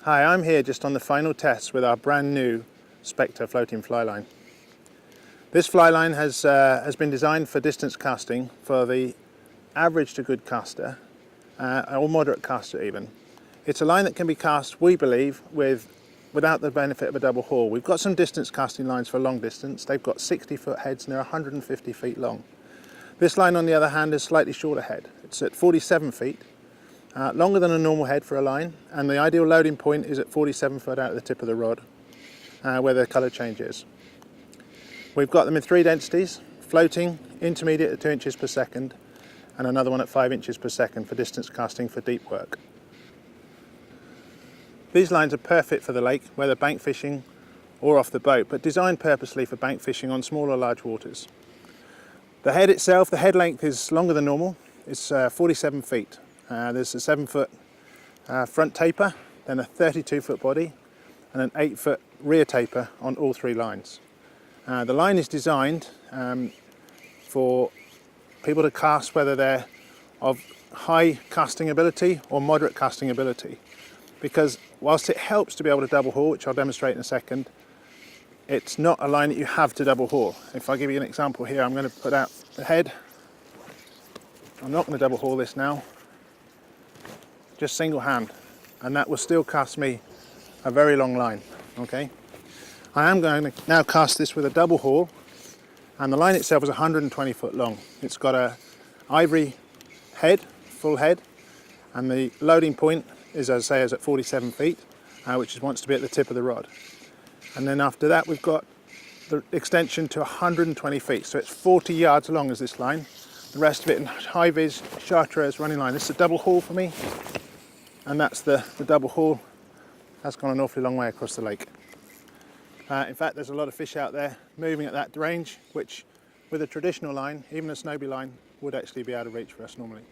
Hi, I'm here just on the final tests with our brand new Spectre floating fly line. This fly line has been designed for distance casting for the average to good caster, or moderate caster even. It's a line that can be cast, we believe, without the benefit of a double haul. We've got some distance casting lines for long distance. They've got 60-foot heads and they're 150 feet long. This line, on the other hand, is slightly shorter head. It's at 47 feet. Longer than a normal head for a line, and the ideal loading point is at 47 foot out of the tip of the rod, where the colour change is. We've got them in 3 densities: floating, intermediate at 2 inches per second, and another one at 5 inches per second for distance casting for deep work. These lines are perfect for the lake, whether bank fishing or off the boat, but designed purposely for bank fishing on small or large waters. The head itself, the head length is longer than normal. It's 47 feet. There's a 7-foot front taper, then a 32-foot body, and an 8-foot rear taper on all 3 lines. The line is designed for people to cast whether they're of high casting ability or moderate casting ability, because whilst it helps to be able to double haul, which I'll demonstrate in a second, it's not a line that you have to double haul. If I give you an example here, I'm going to put out the head. I'm not going to double haul this now, just single hand, and that will still cast me a very long line. Okay, I am going to now cast this with a double haul, and the line itself is 120 foot long. It's got a ivory head, full head, and the loading point is, as I say, is at 47 feet, which wants to be at the tip of the rod. And then after that, we've got the extension to 120 feet, so it's 40 yards long as this line. The rest of it in high-vis chartreuse running line. This is a double haul for me, and that's the double haul. That's gone an awfully long way across the lake. In fact, there's a lot of fish out there moving at that range, which with a traditional line, even a Snowbee line, would actually be out of reach for us normally.